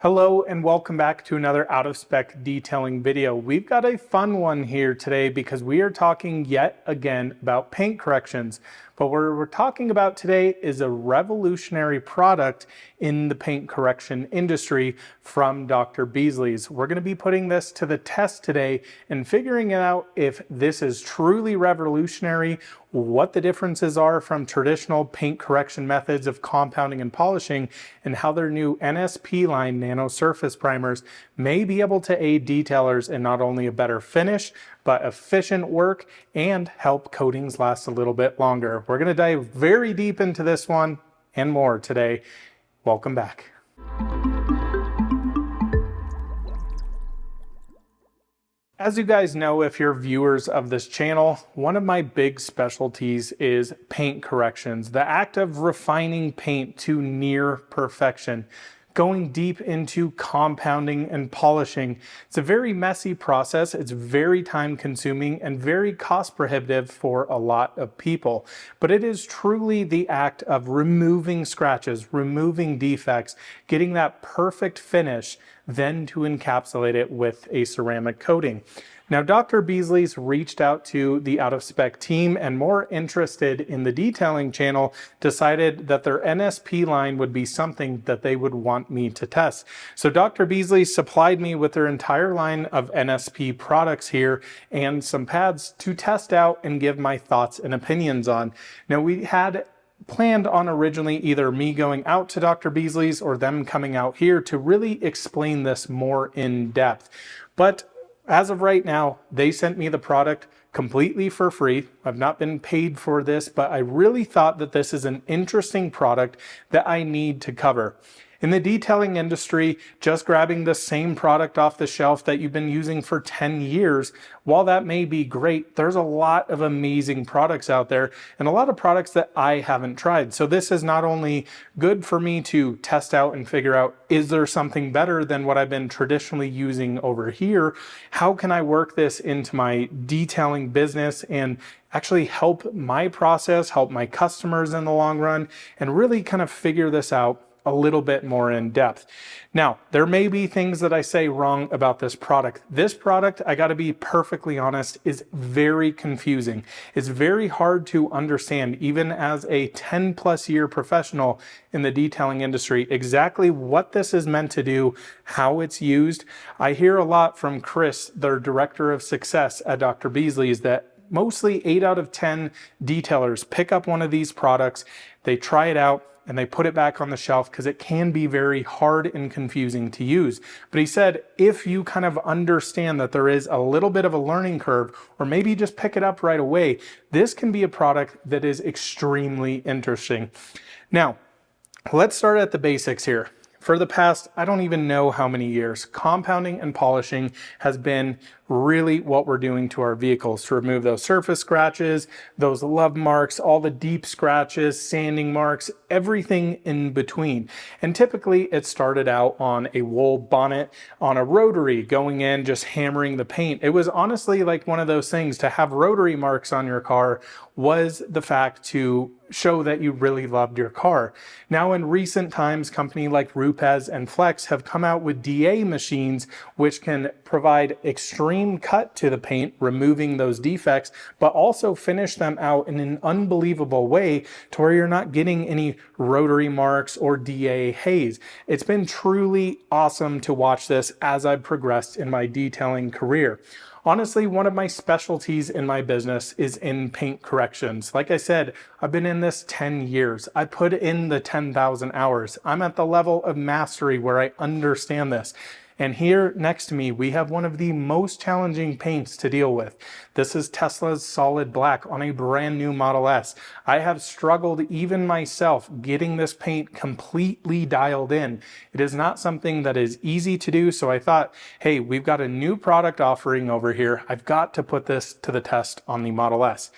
Hello and welcome back to another out of spec detailing video. We've got a fun one here today because we are talking yet again about paint corrections. But what we're talking about today is a revolutionary product in the paint correction industry from Dr. Beasley's. We're going to be putting this to the test today and figuring out if this is truly revolutionary, what the differences are from traditional paint correction methods of compounding and polishing, and how their new NSP line Nano Surface Primers may be able to aid detailers in not only a better finish, but efficient work and help coatings last a little bit longer. We're going to dive very deep into this one and more today. Welcome back. As you guys know, if you're viewers of this channel, one of my big specialties is paint corrections, the act of refining paint to near perfection, going deep into compounding and polishing. It's a very messy process. It's very time consuming and very cost prohibitive for a lot of people. But it is truly the act of removing scratches, removing defects, getting that perfect finish, then to encapsulate it with a ceramic coating. Now, Dr. Beasley's reached out to the out of spec team and, more interested in the detailing channel, decided that their NSP line would be something that they would want me to test. So Dr. Beasley supplied me with their entire line of NSP products here and some pads to test out and give my thoughts and opinions on. Now, we had planned on originally either me going out to Dr. Beasley's or them coming out here to really explain this more in depth. But as of right now, they sent me the product completely for free. I've not been paid for this, but I really thought that this is an interesting product that I need to cover. In the detailing industry, just grabbing the same product off the shelf that you've been using for 10 years, while that may be great, there's a lot of amazing products out there and a lot of products that I haven't tried. So this is not only good for me to test out and figure out, is there something better than what I've been traditionally using over here? How can I work this into my detailing business and actually help my process, help my customers in the long run, and really kind of figure this out a little bit more in depth. Now, there may be things that I say wrong about this product. This product, I got to be perfectly honest, is very confusing. It's very hard to understand, even as a 10+ year professional in the detailing industry, exactly what this is meant to do, how it's used. I hear a lot from Chris, their director of success at Dr. Beasley's, that mostly 8 out of 10 detailers pick up one of these products, they try it out, and they put it back on the shelf because it can be very hard and confusing to use. But he said, if you kind of understand that there is a little bit of a learning curve, or maybe just pick it up right away, this can be a product that is extremely interesting. Now, let's start at the basics here. For the past, I don't even know how many years, compounding and polishing has been really what we're doing to our vehicles to remove those surface scratches, those love marks, all the deep scratches, sanding marks, everything in between. And typically it started out on a wool bonnet, on a rotary, going in, just hammering the paint. It was honestly like one of those things. To have rotary marks on your car was the fact to show that you really loved your car. Now, in recent times, companies like Rupes and Flex have come out with DA machines, which can provide extreme cut to the paint, removing those defects, but also finish them out in an unbelievable way to where you're not getting any rotary marks or DA haze. It's been truly awesome to watch this as I've progressed in my detailing career. Honestly, one of my specialties in my business is in paint corrections. Like I said, I've been in this 10 years. I put in the 10,000 hours. I'm at the level of mastery where I understand this. And here next to me, we have one of the most challenging paints to deal with. This is Tesla's Solid Black on a brand new Model S. I have struggled even myself getting this paint completely dialed in. It is not something that is easy to do. So I thought, hey, we've got a new product offering over here. I've got to put this to the test on the Model S.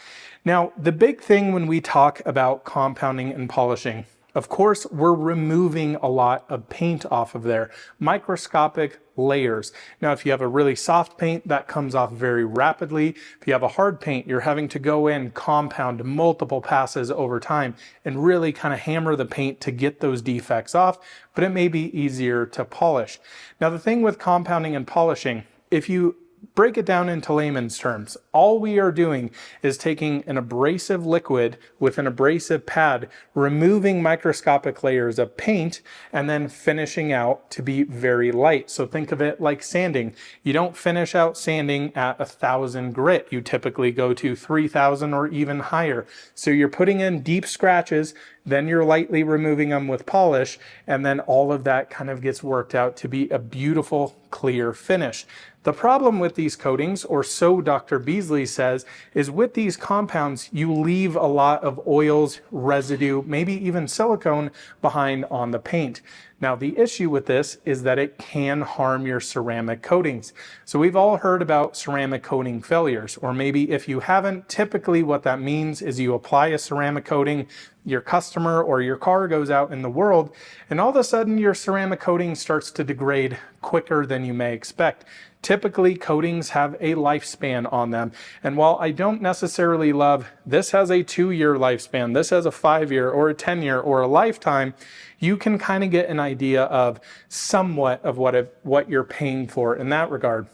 Now, the big thing when we talk about compounding and polishing, Of course, we're removing a lot of paint off of there, microscopic layers. Now, if you have a really soft paint, that comes off very rapidly. If you have a hard paint, you're having to go in, compound multiple passes over time, and really kind of hammer the paint to get those defects off, but it may be easier to polish. Now, the thing with compounding and polishing, if you break it down into layman's terms, all we are doing is taking an abrasive liquid with an abrasive pad, removing microscopic layers of paint, and then finishing out to be very light. So think of it like sanding. You don't finish out sanding at 1,000 grit. You typically go to 3,000 or even higher. So you're putting in deep scratches, then you're lightly removing them with polish, and then all of that kind of gets worked out to be a beautiful, clear finish. The problem with these coatings, or so Dr. Beasley says, is with these compounds, you leave a lot of oils, residue, maybe even silicone behind on the paint. Now, the issue with this is that it can harm your ceramic coatings. So we've all heard about ceramic coating failures, or maybe if you haven't, typically what that means is you apply a ceramic coating, your customer or your car goes out in the world, and all of a sudden your ceramic coating starts to degrade quicker than you may expect. Typically, coatings have a lifespan on them. And while I don't necessarily love, this has a 2-year lifespan, this has a 5-year or a 10-year or a lifetime, you can kind of get an idea of somewhat of what you're paying for in that regard.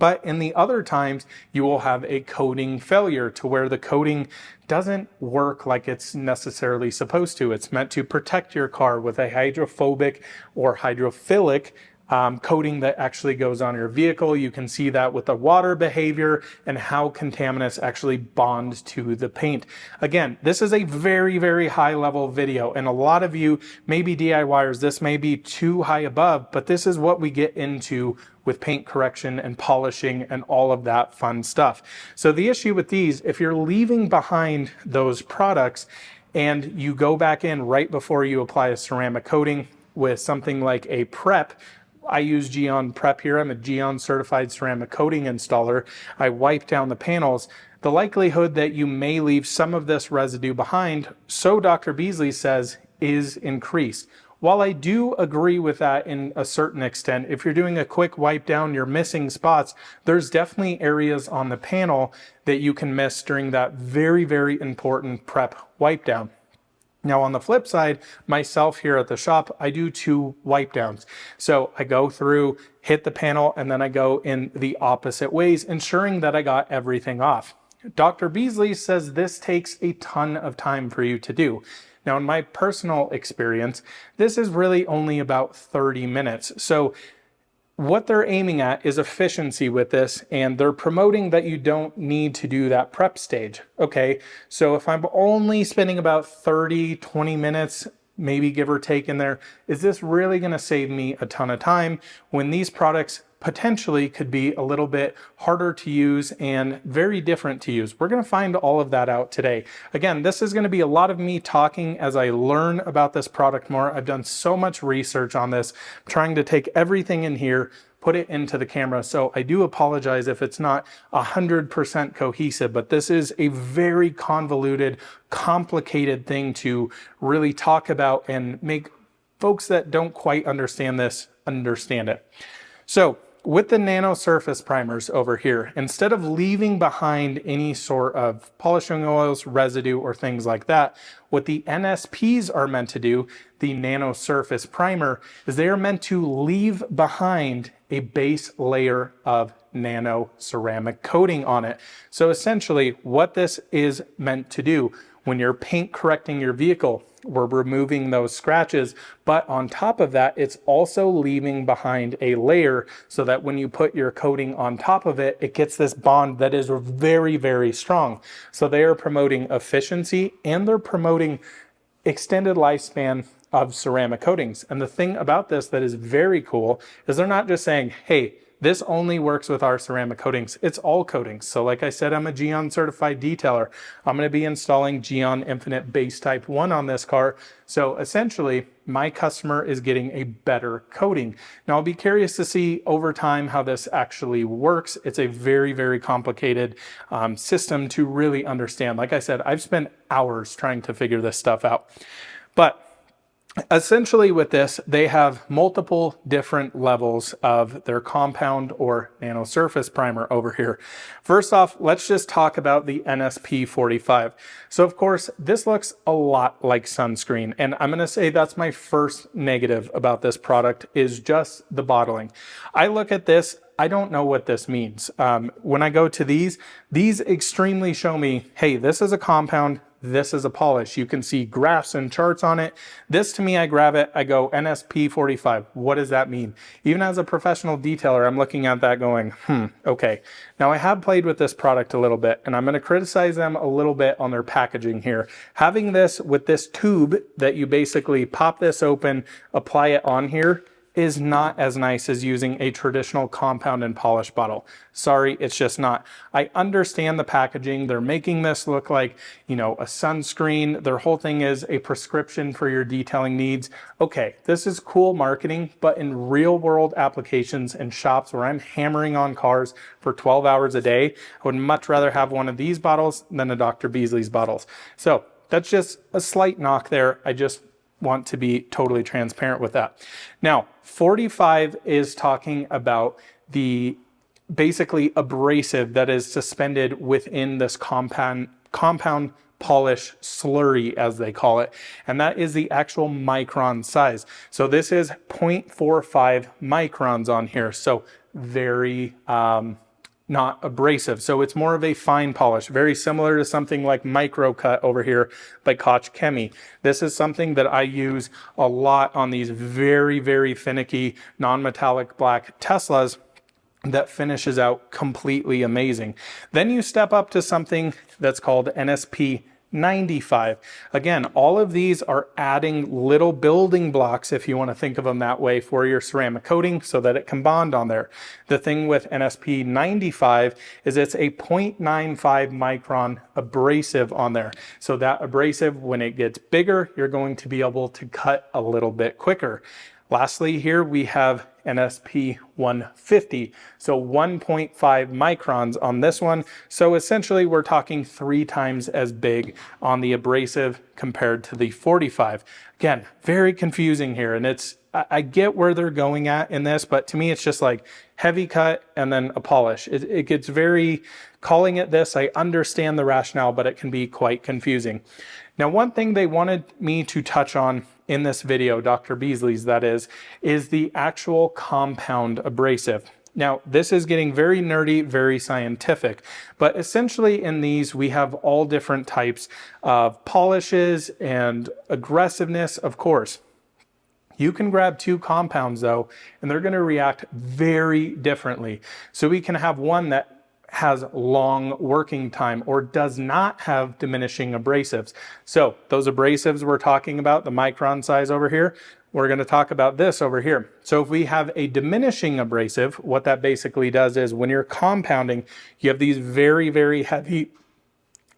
But in the other times, you will have a coating failure to where the coating doesn't work like it's necessarily supposed to. It's meant to protect your car with a hydrophobic or hydrophilic coating that actually goes on your vehicle. You can see that with the water behavior and how contaminants actually bond to the paint. Again, this is a very, very high level video, and a lot of you may be DIYers. This may be too high above, but this is what we get into with paint correction and polishing and all of that fun stuff. So the issue with these, if you're leaving behind those products and you go back in right before you apply a ceramic coating with something like a prep, I use Geon Prep here. I'm a Geon certified ceramic coating installer. I wipe down the panels. The likelihood that you may leave some of this residue behind, so Dr. Beasley says, is increased. While I do agree with that in a certain extent, if you're doing a quick wipe down, you're missing spots, there's definitely areas on the panel that you can miss during that very, very important prep wipe down. Now on the flip side, myself here at the shop, I do 2 wipe downs. So I go through, hit the panel, and then I go in the opposite ways, ensuring that I got everything off. Dr. Beasley says this takes a ton of time for you to do. Now in my personal experience, this is really only about 30 minutes. So what they're aiming at is efficiency with this, and they're promoting that you don't need to do that prep stage. Okay, so if I'm only spending about 20 minutes, maybe give or take in there, is this really going to save me a ton of time when these products potentially could be a little bit harder to use and very different to use? We're going to find all of that out today. Again, this is going to be a lot of me talking as I learn about this product more. I've done so much research on this, trying to take everything in here, put it into the camera. So I do apologize if it's not 100% cohesive, but this is a very convoluted, complicated thing to really talk about and make folks that don't quite understand this understand it. So with the Nano Surface Primers over here, instead of leaving behind any sort of polishing oils, residue, or things like that, what the NSPs are meant to do, the Nano Surface Primer, is they are meant to leave behind a base layer of nano ceramic coating on it. So essentially what this is meant to do, when you're paint correcting your vehicle, we're removing those scratches, but on top of that, it's also leaving behind a layer so that when you put your coating on top of it, it gets this bond that is very, very strong. So they are promoting efficiency and they're promoting extended lifespan of ceramic coatings. And the thing about this that is very cool is they're not just saying, hey, this only works with our ceramic coatings. It's all coatings. So like I said, I'm a Geon certified detailer. I'm going to be installing Geon Infinite Base Type 1 on this car. So essentially, my customer is getting a better coating. Now I'll be curious to see over time how this actually works. It's a very, very complicated system to really understand. Like I said, I've spent hours trying to figure this stuff out. But Essentially with this, they have multiple different levels of their compound or nano surface primer over here. First off, let's just talk about the NSP45. So of course, this looks a lot like sunscreen, and I'm gonna say that's my first negative about this product is just the bottling. I look at this, I don't know what this means. When I go to these extremely show me, hey, this is a compound, this is a polish. You can see graphs and charts on it. This to me, I grab it, I go NSP45. What does that mean? Even as a professional detailer, I'm looking at that going, okay. Now I have played with this product a little bit, and I'm gonna criticize them a little bit on their packaging here. Having this with this tube that you basically pop this open, apply it on here, is not as nice as using a traditional compound and polish bottle. Sorry, it's just not. I understand the packaging. They're making this look like, you know, a sunscreen. Their whole thing is a prescription for your detailing needs. Okay, this is cool marketing, but in real world applications and shops where I'm hammering on cars for 12 hours a day, I would much rather have one of these bottles than a Dr. Beasley's bottles. So that's just a slight knock there. I just want to be totally transparent with that. Now, 45 is talking about the basically abrasive that is suspended within this compound polish slurry, as they call it, and that is the actual micron size. So this is 0.45 microns on here, so very not abrasive. So it's more of a fine polish, very similar to something like Microcut over here by Koch Chemie. This is something that I use a lot on these very, very finicky non-metallic black Teslas that finishes out completely amazing. Then you step up to something that's called NSP95. Again, all of these are adding little building blocks, if you want to think of them that way, for your ceramic coating so that it can bond on there. The thing with NSP95 is it's a 0.95 micron abrasive on there. So that abrasive, when it gets bigger, you're going to be able to cut a little bit quicker. Lastly, here we have NSP 150, so 1.5 microns on this one. So essentially we're talking 3 times as big on the abrasive compared to the 45. Again, very confusing here, and I get where they're going at in this, but to me it's just like heavy cut and then a polish. It gets very, calling it this, I understand the rationale, but it can be quite confusing. Now, one thing they wanted me to touch on in this video, Dr. Beasley's that is the actual compound abrasive. Now, this is getting very nerdy, very scientific, but essentially in these, we have all different types of polishes and aggressiveness, of course. You can grab 2 compounds though, and they're gonna react very differently. So we can have one that has long working time or does not have diminishing abrasives. So those abrasives we're talking about, the micron size over here, we're going to talk about this over here. So if we have a diminishing abrasive, what that basically does is when you're compounding, you have these very, very heavy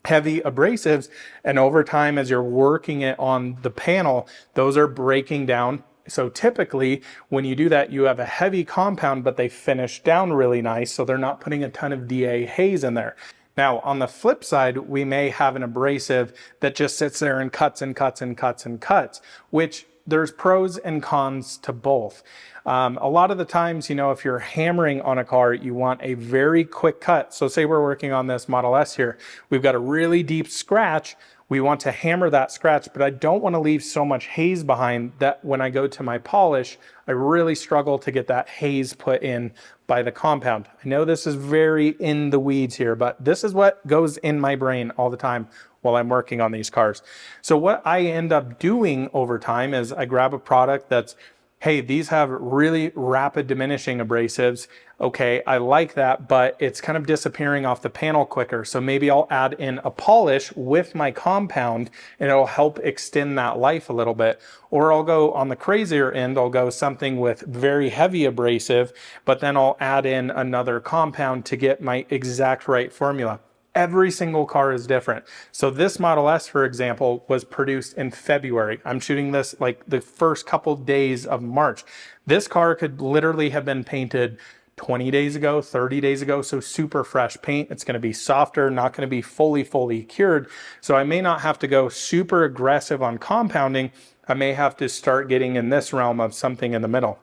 abrasives, and over time as you're working it on the panel, those are breaking down. So typically when you do that, you have a heavy compound, but they finish down really nice, so they're not putting a ton of DA haze in there. Now, on the flip side, we may have an abrasive that just sits there and cuts and cuts and cuts and cuts, which there's pros and cons to both. A lot of the times, you know, if you're hammering on a car, you want a very quick cut. So say we're working on this Model S here. We've got a really deep scratch. We want to hammer that scratch, but I don't want to leave so much haze behind that when I go to my polish, I really struggle to get that haze put in by the compound. I know this is very in the weeds here, but this is what goes in my brain all the time while I'm working on these cars. So what I end up doing over time is I grab a product that's, hey, these have really rapid diminishing abrasives. Okay, I like that, but it's kind of disappearing off the panel quicker. So maybe I'll add in a polish with my compound and it'll help extend that life a little bit. Or I'll go on the crazier end, I'll go something with very heavy abrasive, but then I'll add in another compound to get my exact right formula. Every single car is different. So this Model S, for example, was produced in February. I'm shooting this like the first couple days of March. This car could literally have been painted 20 days ago, 30 days ago, so super fresh paint. It's going to be softer, not going to be fully cured. So I may not have to go super aggressive on compounding, I may have to start getting in this realm of something in the middle.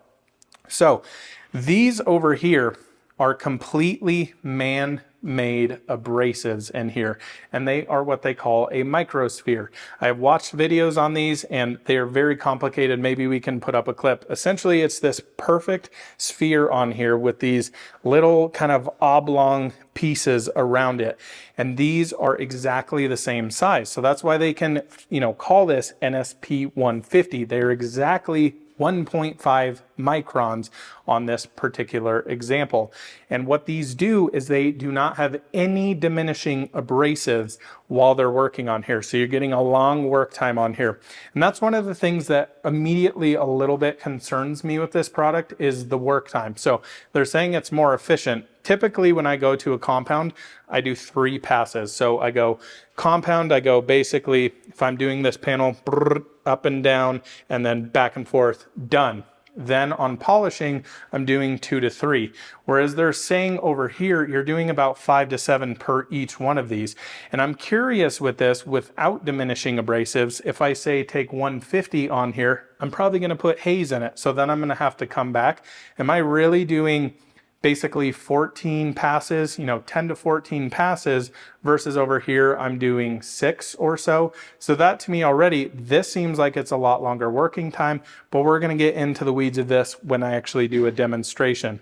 So these over here are completely man-made abrasives in here, and they are what they call a microsphere. I have watched videos on these and they are very complicated. Maybe we can put up a clip. Essentially, it's this perfect sphere on here with these little kind of oblong pieces around it, and these are exactly the same size. So that's why they can, call this NSP 150. They're exactly 1.5 microns on this particular example. And what these do is they do not have any diminishing abrasives while they're working on here. So you're getting a long work time on here. And that's one of the things that immediately a little bit concerns me with this product is the work time. So they're saying it's more efficient. Typically when I go to a compound, I do 3 passes. So I go compound, I go basically, if I'm doing this panel, up and down, and then back and forth, done. Then on polishing, I'm doing 2 to 3. Whereas they're saying over here, you're doing about 5 to 7 per each one of these. And I'm curious with this, without diminishing abrasives, if I say take 150 on here, I'm probably gonna put haze in it. So then I'm gonna have to come back. Am I really doing basically 14 passes, 10 to 14 passes, versus over here I'm doing 6 or so. So that to me already, this seems like it's a lot longer working time, but we're gonna get into the weeds of this when I actually do a demonstration.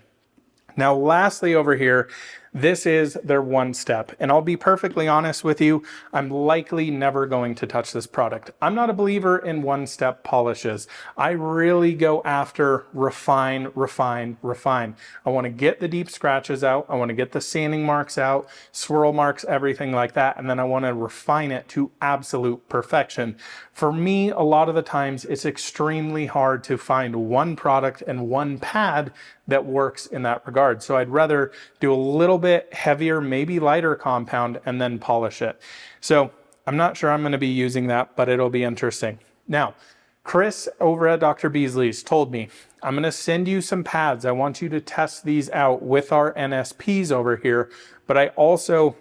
Now lastly over here, this is their one step. And I'll be perfectly honest with you, I'm likely never going to touch this product. I'm not a believer in one-step polishes. I really go after refine, refine, refine. I want to get the deep scratches out. I want to get the sanding marks out, swirl marks, everything like that. And then I want to refine it to absolute perfection. For me, a lot of the times it's extremely hard to find one product and one pad that works in that regard. So I'd rather do a little bit heavier, maybe lighter compound and then polish it. So I'm not sure I'm going to be using that, but it'll be interesting. Now, Chris over at Dr. Beasley's told me, I'm going to send you some pads. I want you to test these out with our NSPs over here, but I also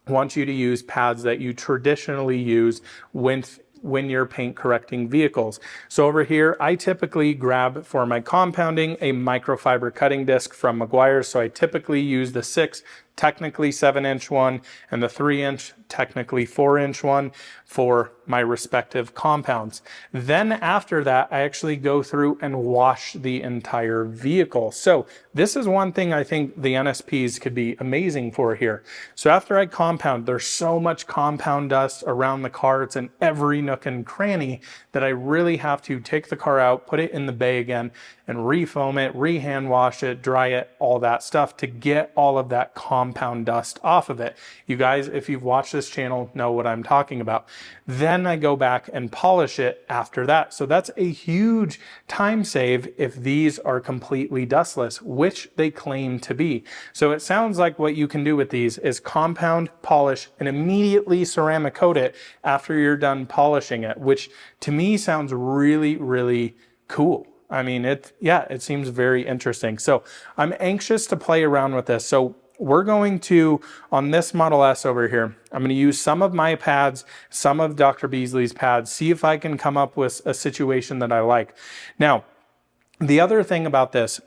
want you to use pads that you traditionally use when you're paint correcting vehicles. So over here, I typically grab for my compounding a microfiber cutting disc from Meguiar's. So I typically use the 6, technically 7-inch one, and the 3-inch, technically 4-inch one for my respective compounds. Then after that, I actually go through and wash the entire vehicle. So this is one thing I think the NSPs could be amazing for here. So after I compound, there's so much compound dust around the car. It's in every nook and cranny that I really have to take the car out, put it in the bay again, and re-foam it, re-hand wash it, dry it, all that stuff to get all of that compound dust off of it. You guys, if you've watched this channel, know what I'm talking about. Then I go back and polish it after that. So that's a huge time save if these are completely dustless, which they claim to be. So it sounds like what you can do with these is compound, polish, and immediately ceramic coat it after you're done polishing it, which to me sounds really, really cool. I mean, it seems very interesting. So I'm anxious to play around with this. So we're going to, on this Model S over here, I'm going to use some of my pads, some of Dr. Beasley's pads, see if I can come up with a situation that I like. Now, the other thing about this,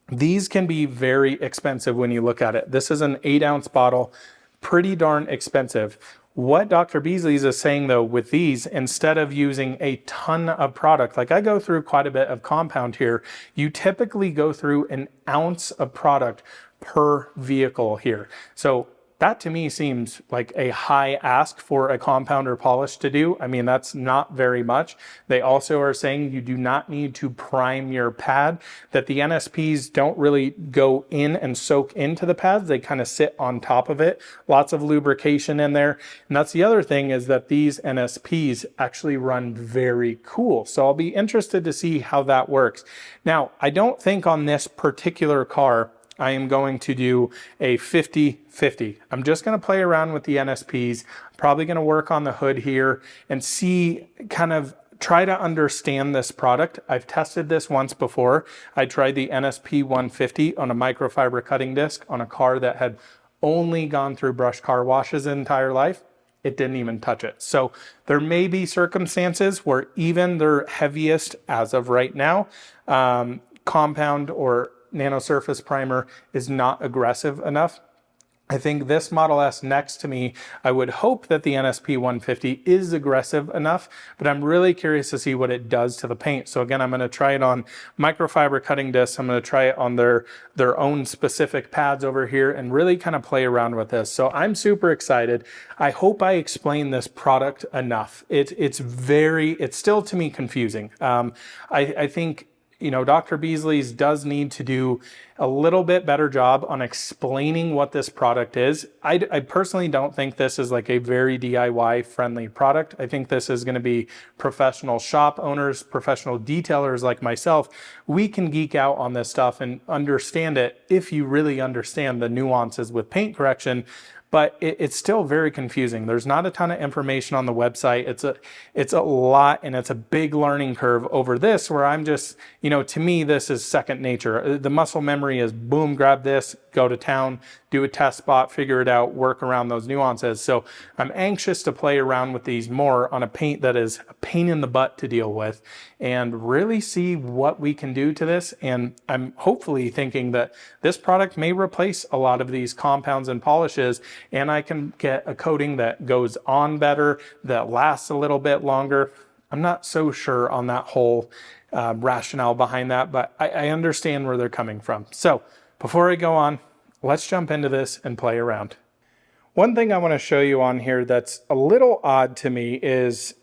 these can be very expensive when you look at it. This is an 8-ounce bottle, pretty darn expensive. What Dr. Beasley's is saying though with these, instead of using a ton of product, like I go through quite a bit of compound here, you typically go through an ounce of product per vehicle here. So that to me seems like a high ask for a compounder polish to do. I mean, that's not very much. They also are saying you do not need to prime your pad, that the NSPs don't really go in and soak into the pads. They kind of sit on top of it. Lots of lubrication in there. And that's the other thing, is that these NSPs actually run very cool. So I'll be interested to see how that works. Now, I don't think on this particular car I am going to do a 50-50. I'm just going to play around with the NSPs, probably going to work on the hood here and see, kind of try to understand this product. I've tested this once before. I tried the NSP 150 on a microfiber cutting disc on a car that had only gone through brush car washes his entire life. it didn't even touch it. So there may be circumstances where even their heaviest, as of right now, compound or nano surface primer is not aggressive enough. I think this Model S next to me, I would hope that the NSP150 is aggressive enough, but I'm really curious to see what it does to the paint. So again, I'm going to try it on microfiber cutting discs. I'm going to try it on their own specific pads over here and really kind of play around with this. So I'm super excited. I hope I explained this product enough. It's still to me confusing. I think, you know, Dr. Beasley's does need to do a little bit better job on explaining what this product is. I personally don't think this is like a very DIY friendly product. I think this is going to be professional shop owners, professional detailers like myself. We can geek out on this stuff and understand it if you really understand the nuances with paint correction. But it's still very confusing. There's not a ton of information on the website. It's a lot, and it's a big learning curve over this where I'm just, you know, to me, this is second nature. The muscle memory is boom, grab this, go to town, do a test spot, figure it out, work around those nuances. So I'm anxious to play around with these more on a paint that is a pain in the butt to deal with and really see what we can do to this. And I'm hopefully thinking that this product may replace a lot of these compounds and polishes, and I can get a coating that goes on better, that lasts a little bit longer. I'm not so sure on that whole rationale behind that, but I understand where they're coming from. So before I go on, let's jump into this and play around. One thing I want to show you on here that's a little odd to me is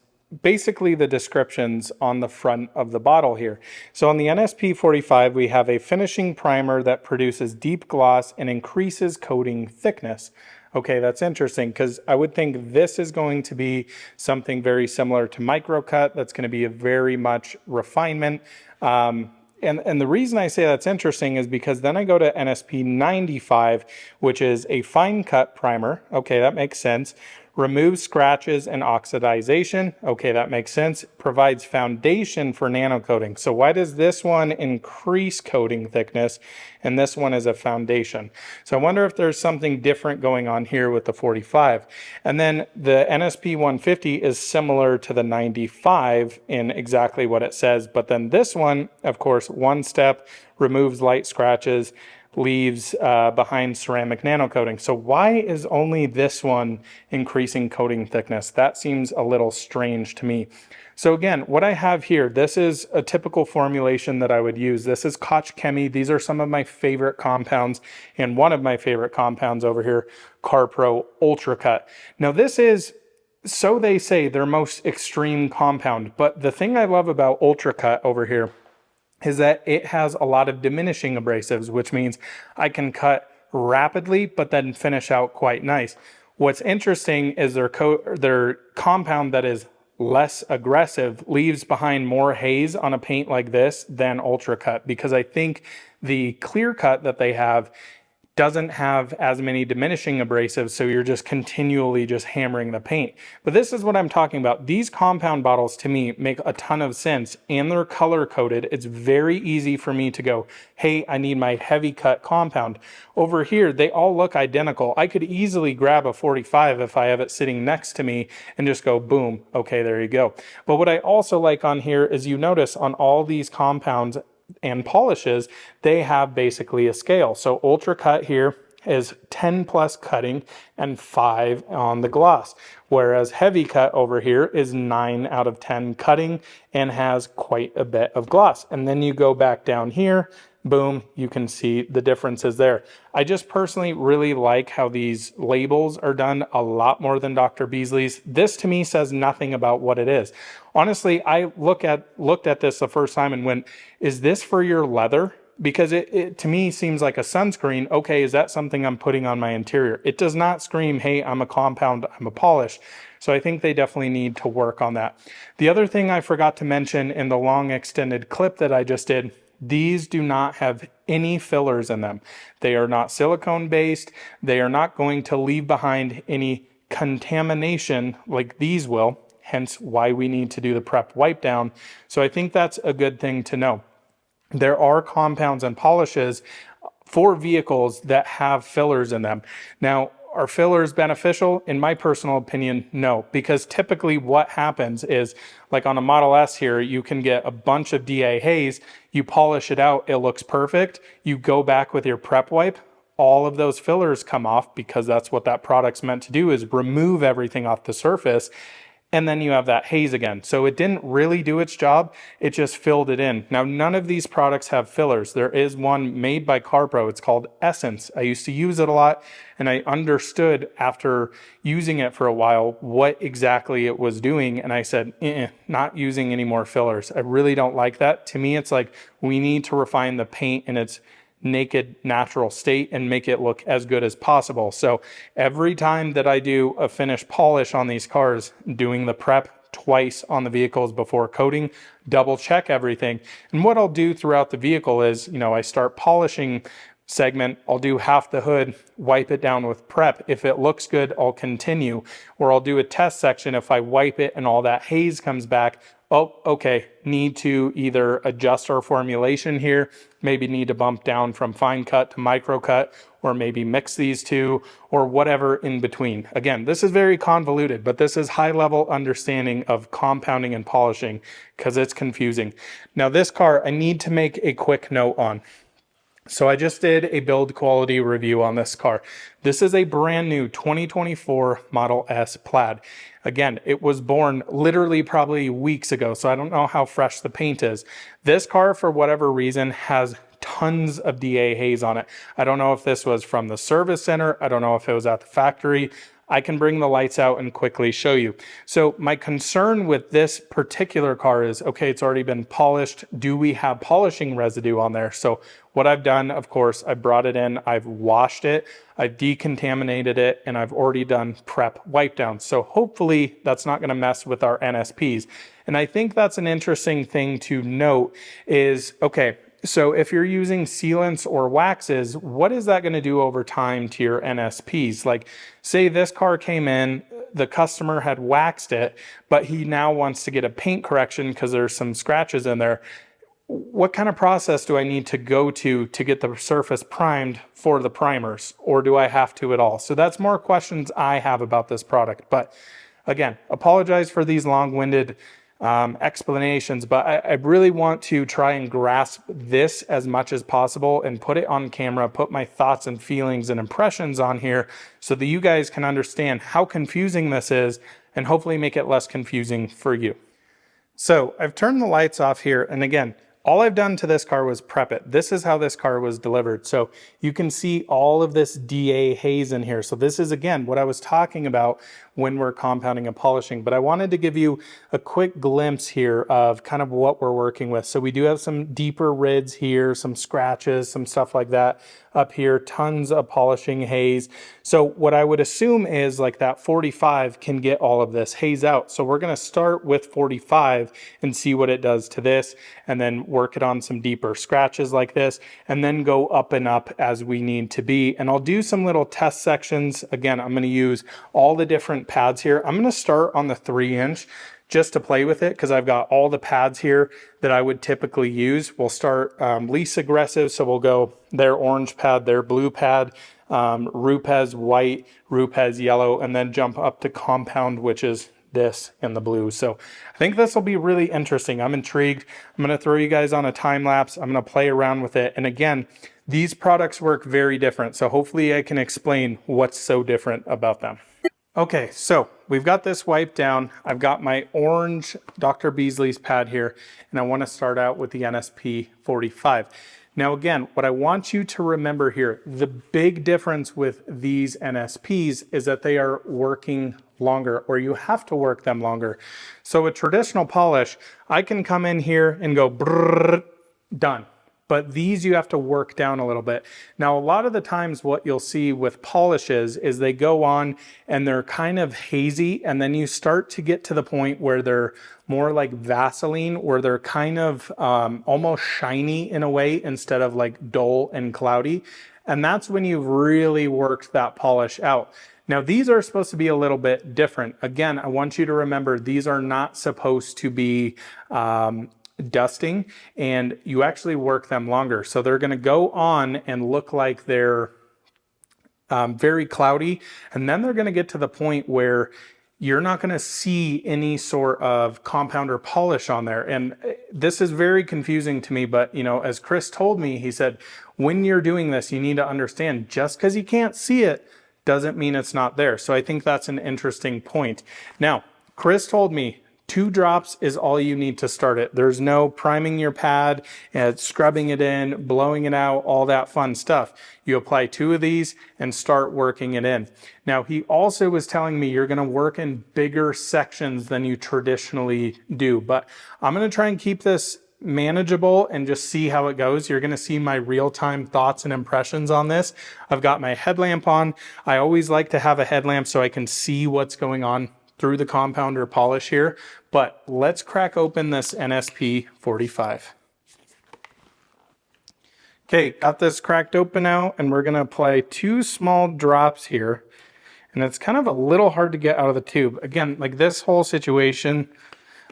basically the descriptions on the front of the bottle here. So on the NSP45, we have a finishing primer that produces deep gloss and increases coating thickness. Okay, that's interesting because I would think this is going to be something very similar to microcut. That's going to be a very much refinement. And the reason I say that's interesting is because then I go to NSP95, which is a fine cut primer. Okay, that makes sense. Removes scratches and oxidization. Okay, that makes sense. Provides foundation for nano coating. So why does this one increase coating thickness and this one is a foundation? So I wonder if there's something different going on here with the 45. And then the NSP 150 is similar to the 95 in exactly what it says. But then this one, of course, one step, removes light scratches, leaves behind ceramic nano coating. So why is only this one increasing coating thickness? That seems a little strange to me. So again, what I have here, this is a typical formulation that I would use. This is Koch Chemie. These are some of my favorite compounds, and one of my favorite compounds over here, CarPro Ultra Cut. Now this is, so they say, their most extreme compound, but the thing I love about Ultra Cut over here is that it has a lot of diminishing abrasives, which means I can cut rapidly, but then finish out quite nice. What's interesting is their compound that is less aggressive leaves behind more haze on a paint like this than Ultra Cut, because I think the clear cut that they have doesn't have as many diminishing abrasives, so you're just continually just hammering the paint. But this is what I'm talking about. These compound bottles to me make a ton of sense, and they're color coded. It's very easy for me to go, hey, I need my heavy cut compound. Over here, they all look identical. I could easily grab a 45 if I have it sitting next to me and just go, boom, okay, there you go. But what I also like on here is you notice on all these compounds and polishes, they have basically a scale. So Ultra Cut here is 10 plus cutting and 5 on the gloss, whereas Heavy Cut over here is 9 out of 10 cutting and has quite a bit of gloss. And then you go back down here, boom, you can see the differences there. I just personally really like how these labels are done a lot more than Dr. Beasley's. This to me says nothing about what it is. Honestly, I looked at this the first time and went, is this for your leather? Because it to me seems like a sunscreen. Okay, is that something I'm putting on my interior? It does not scream, hey, I'm a compound, I'm a polish. So I think they definitely need to work on that. The other thing I forgot to mention in the long extended clip that I just did, these do not have any fillers in them. They are not silicone based. They are not going to leave behind any contamination like these will, hence why we need to do the prep wipe down. So I think that's a good thing to know. There are compounds and polishes for vehicles that have fillers in them. Now, are fillers beneficial? In my personal opinion, no, because typically what happens is, like on a Model S here, you can get a bunch of DA haze, you polish it out, it looks perfect, you go back with your prep wipe, all of those fillers come off, because that's what that product's meant to do, is remove everything off the surface. And then you have that haze again. So it didn't really do its job, it just filled it in. Now, none of these products have fillers. There is one made by CarPro, it's called Essence. I used to use it a lot, and I understood after using it for a while what exactly it was doing, and I said, not using any more fillers. I really don't like that. To me, it's like, we need to refine the paint in its naked natural state and make it look as good as possible. So every time that I do a finish polish on these cars, doing the prep twice on the vehicles before coating, double check everything. And what I'll do throughout the vehicle is, you know, I start polishing segment, I'll do half the hood, wipe it down with prep. If it looks good, I'll continue. Or I'll do a test section. If I wipe it and all that haze comes back, oh, okay, need to either adjust our formulation here, maybe need to bump down from fine cut to micro cut, or maybe mix these two, or whatever in between. Again, this is very convoluted, but this is high level understanding of compounding and polishing, because it's confusing. Now this car, I need to make a quick note on. So I just did a build quality review on this car. This is a brand new 2024 Model S Plaid. Again, it was born literally probably weeks ago, so I don't know how fresh the paint is. This car, for whatever reason, has tons of DA haze on it. I don't know if this was from the service center. I don't know if it was at the factory. I can bring the lights out and quickly show you. So my concern with this particular car is, okay, it's already been polished. Do we have polishing residue on there? So what I've done, of course, I brought it in, I've washed it, I've decontaminated it, and I've already done prep wipe down. So hopefully that's not gonna mess with our NSPs. And I think that's an interesting thing to note is, okay, so if you're using sealants or waxes, what is that going to do over time to your NSPs? Like, say this car came in, the customer had waxed it, but he now wants to get a paint correction because there's some scratches in there. What kind of process do I need to go to get the surface primed for the primers, or do I have to at all? So that's more questions I have about this product. But again, apologize for these long-winded explanations, but I really want to try and grasp this as much as possible and put it on camera, put my thoughts and feelings and impressions on here so that you guys can understand how confusing this is and hopefully make it less confusing for you. So I've turned the lights off here, and again, all I've done to this car was prep it. This is how this car was delivered. So you can see all of this DA haze in here. So this is, again, what I was talking about when we're compounding and polishing. But I wanted to give you a quick glimpse here of kind of what we're working with. So we do have some deeper rids here, some scratches, some stuff like that up here, tons of polishing haze. So what I would assume is like that 45 can get all of this haze out. So we're going to start with 45 and see what it does to this, and then work it on some deeper scratches like this, and then go up and up as we need to be. And I'll do some little test sections. Again, I'm going to use all the different pads here. I'm going to start on the 3-inch just to play with it, because I've got all the pads here that I would typically use. We'll start least aggressive, so we'll go their orange pad, their blue pad, Rupes White, Rupes Yellow, and then jump up to compound, which is this in the blue. So I think this will be really interesting. I'm intrigued. I'm going to throw you guys on a time lapse. I'm going to play around with it. And again, these products work very different. So hopefully I can explain what's so different about them. Okay, so we've got this wiped down. I've got my orange Dr. Beasley's pad here, and I want to start out with the NSP45. Now again, what I want you to remember here, the big difference with these NSPs is that they are working longer, or you have to work them longer. So a traditional polish, I can come in here and go brrr, done. But these you have to work down a little bit. Now, a lot of the times what you'll see with polishes is they go on and they're kind of hazy, and then you start to get to the point where they're more like Vaseline, where they're kind of almost shiny in a way instead of like dull and cloudy. And that's when you've really worked that polish out. Now, these are supposed to be a little bit different. Again, I want you to remember these are not supposed to be dusting, and you actually work them longer. So they're going to go on and look like they're very cloudy. And then they're gonna get to the point where you're not gonna see any sort of compound or polish on there. And this is very confusing to me, but you know, as Chris told me, he said, when you're doing this, you need to understand just because you can't see it doesn't mean it's not there. So I think that's an interesting point. Now, Chris told me 2 drops is all you need to start it. There's no priming your pad, scrubbing it in, blowing it out, all that fun stuff. You apply 2 of these and start working it in. Now, he also was telling me you're gonna work in bigger sections than you traditionally do, but I'm gonna try and keep this manageable and just see how it goes. You're gonna see my real-time thoughts and impressions on this. I've got my headlamp on. I always like to have a headlamp so I can see what's going on through the compound or polish here, but let's crack open this NSP95. Okay, got this cracked open now, and we're gonna apply 2 small drops here, and it's kind of a little hard to get out of the tube. Again, like this whole situation,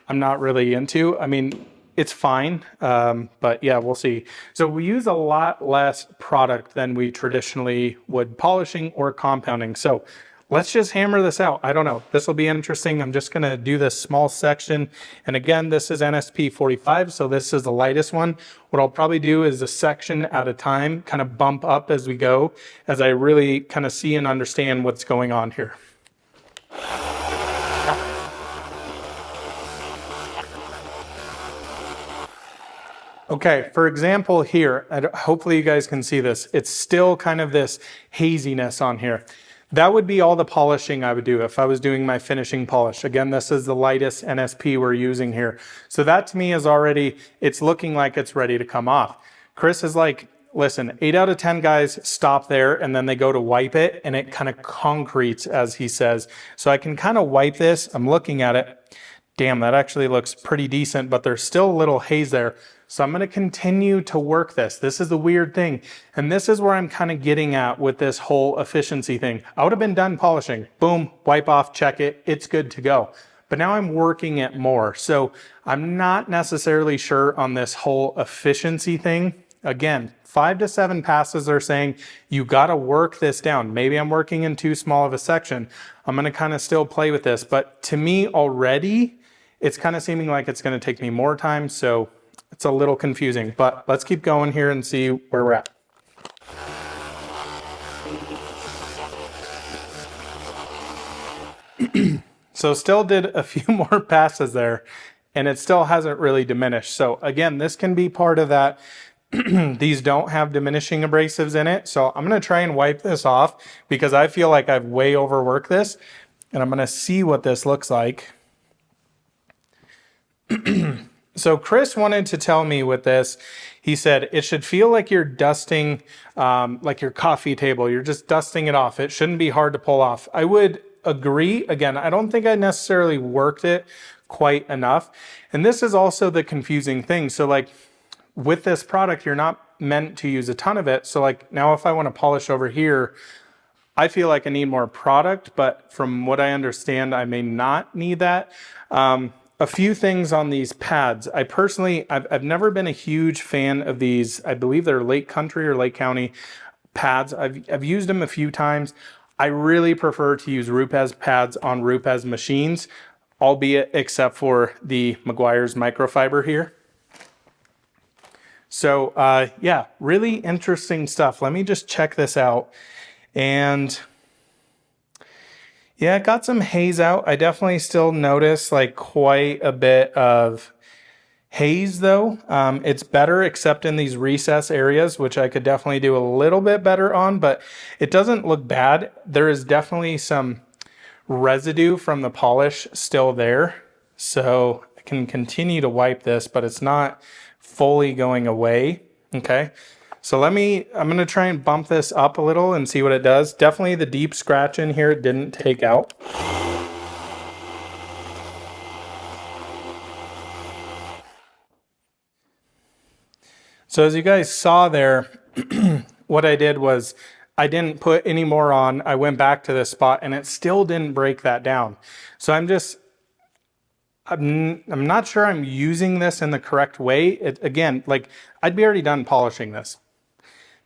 I'm not really into. I mean, it's fine, but yeah, we'll see. So we use a lot less product than we traditionally would polishing or compounding. So let's just hammer this out. I don't know. This will be interesting. I'm just going to do this small section. And again, this is NSP45, so this is the lightest one. What I'll probably do is a section at a time, kind of bump up as we go, as I really kind of see and understand what's going on here. Okay, for example here, hopefully you guys can see this. It's still kind of this haziness on here. That would be all the polishing I would do if I was doing my finishing polish. Again, this is the lightest NSP we're using here. So that to me is already, it's looking like it's ready to come off. Chris is like, listen, 8 out of 10 guys stop there and then they go to wipe it and it kind of concretes, as he says. So I can kind of wipe this. I'm looking at it. Damn, that actually looks pretty decent, but there's still a little haze there. So I'm going to continue to work this. This is the weird thing. And this is where I'm kind of getting at with this whole efficiency thing. I would have been done polishing. Boom, wipe off, check it. It's good to go. But now I'm working it more. So I'm not necessarily sure on this whole efficiency thing. Again, 5 to 7 passes are saying you got to work this down. Maybe I'm working in too small of a section. I'm going to kind of still play with this. But to me already, it's kind of seeming like it's going to take me more time. So it's a little confusing, but let's keep going here and see where we're at. So still did a few more passes there and it still hasn't really diminished. So again, this can be part of that. These don't have diminishing abrasives in it. So I'm going to try and wipe this off because I feel like I've way overworked this and I'm going to see what this looks like. So Chris wanted to tell me with this, he said, it should feel like you're dusting like your coffee table. You're just dusting it off. It shouldn't be hard to pull off. I would agree. Again, I don't think I necessarily worked it quite enough. And this is also the confusing thing. So like with this product, you're not meant to use a ton of it. So like now if I want to polish over here, I feel like I need more product, but from what I understand, I may not need that. A few things on these pads. I personally, I've never been a huge fan of these. I believe they're Lake Country or Lake County pads. I've used them a few times. I really prefer to use Rupes pads on Rupes machines, albeit except for the Meguiar's microfiber here. So yeah, really interesting stuff. Let me just check this out. And yeah, it got some haze out. I definitely still notice like quite a bit of haze though. It's better except in these recess areas, which I could definitely do a little bit better on, but it doesn't look bad. There is definitely some residue from the polish still there. So I can continue to wipe this, but it's not fully going away. Okay. So I'm going to try and bump this up a little and see what it does. Definitely the deep scratch in here didn't take out. So as you guys saw there, what I did was I didn't put any more on. I went back to this spot and it still didn't break that down. So I'm not sure I'm using this in the correct way. Again, like I'd be already done polishing this.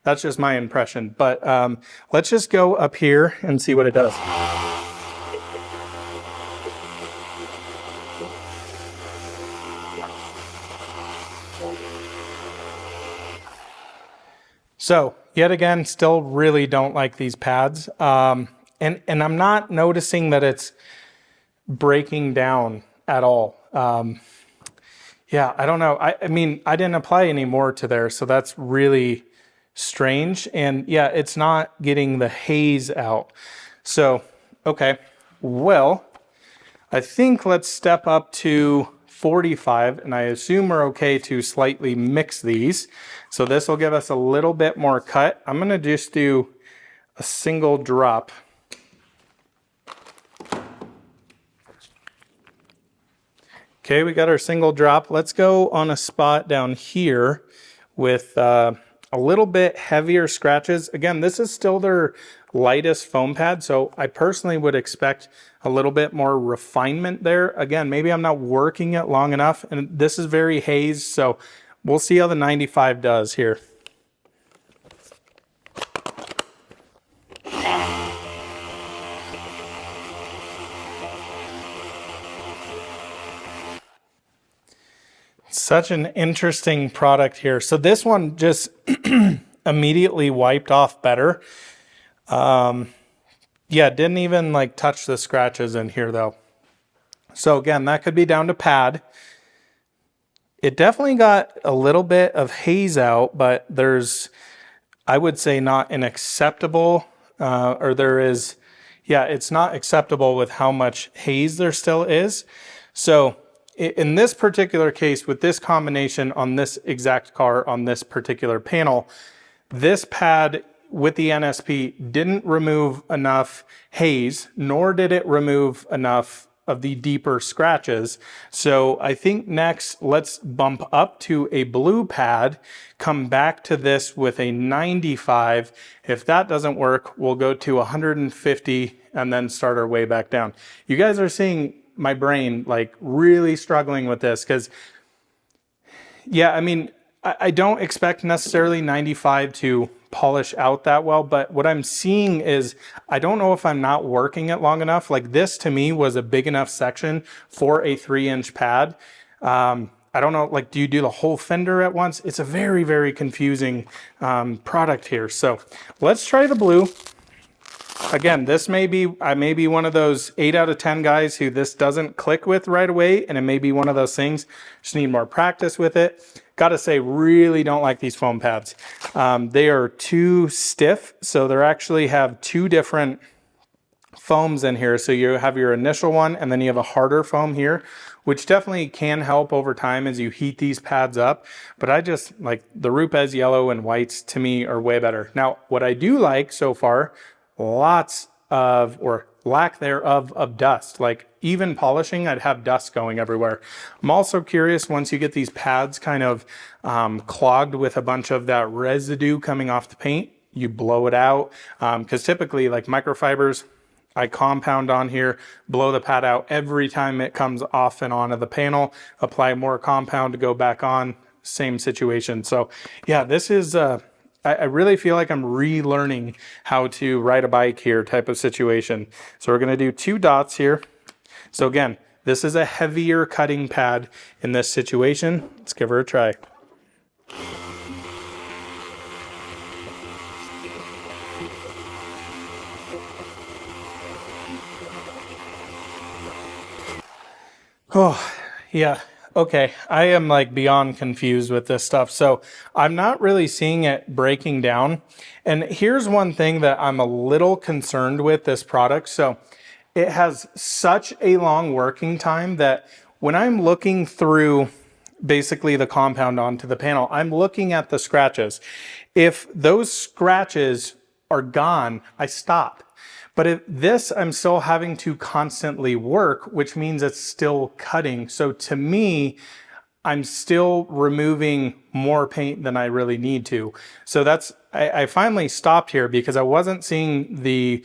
That's just my impression. But let's just go up here and see what it does. So yet again, still really don't like these pads. And I'm not noticing that it's breaking down at all. Yeah, I don't know. I mean, I didn't apply any more to there, so that's really strange. And yeah, it's not getting the haze out. So, okay, well, I think let's step up to 45, and I assume we're okay to slightly mix these. So this will give us a little bit more cut. I'm gonna just do a single drop. Okay, we got our single drop. Let's go on a spot down here with a little bit heavier scratches. Again, this is still their lightest foam pad, so I personally would expect a little bit more refinement there. Again, maybe I'm not working it long enough, and this is very haze, so we'll see how the 95 does here. Such an interesting product here. So this one just immediately wiped off better. Yeah, didn't even like touch the scratches in here though. So again, that could be down to pad. It definitely got a little bit of haze out, but there's, I would say, not an acceptable, or there is, yeah, it's not acceptable with how much haze there still is. So in this particular case, with this combination on this exact car, on this particular panel, this pad with the NSP didn't remove enough haze, nor did it remove enough of the deeper scratches. So I think next, let's bump up to a blue pad, come back to this with a 95. If that doesn't work, we'll go to 150 and then start our way back down. You guys are seeing my brain like really struggling with this because, yeah, I mean, I don't expect necessarily 95 to polish out that well, but what I'm seeing is, I don't know if I'm not working it long enough. Like this to me was a big enough section for a 3-inch pad. I don't know, like, do you do the whole fender at once? It's a very, very confusing product here. So let's try the blue. Again, this may be, I may be one of those 8 out of 10 guys who this doesn't click with right away, and it may be one of those things, just need more practice with it. Gotta say, really don't like these foam pads. They are too stiff, so they actually have 2 different foams in here. So you have your initial one, and then you have a harder foam here, which definitely can help over time as you heat these pads up. But I just like the Rupes yellow and whites, to me, are way better. Now, what I do like so far, lots of, or lack thereof, of dust. Like even polishing, I'd have dust going everywhere. I'm also curious, once you get these pads kind of clogged with a bunch of that residue coming off the paint, you blow it out. Because typically, like microfibers, I compound on here, blow the pad out every time it comes off and onto the panel, apply more compound to go back on, same situation. So yeah, this is I really feel like I'm relearning how to ride a bike here type of situation. So we're gonna do 2 dots here. So again, this is a heavier cutting pad in this situation. Let's give her a try. Oh, yeah. Okay, I am like beyond confused with this stuff. So I'm not really seeing it breaking down. And here's one thing that I'm a little concerned with this product. So it has such a long working time that when I'm looking through basically the compound onto the panel, I'm looking at the scratches. If those scratches are gone, I stop. But if this, I'm still having to constantly work, which means it's still cutting. So to me, I'm still removing more paint than I really need to. So that's, I finally stopped here because I wasn't seeing the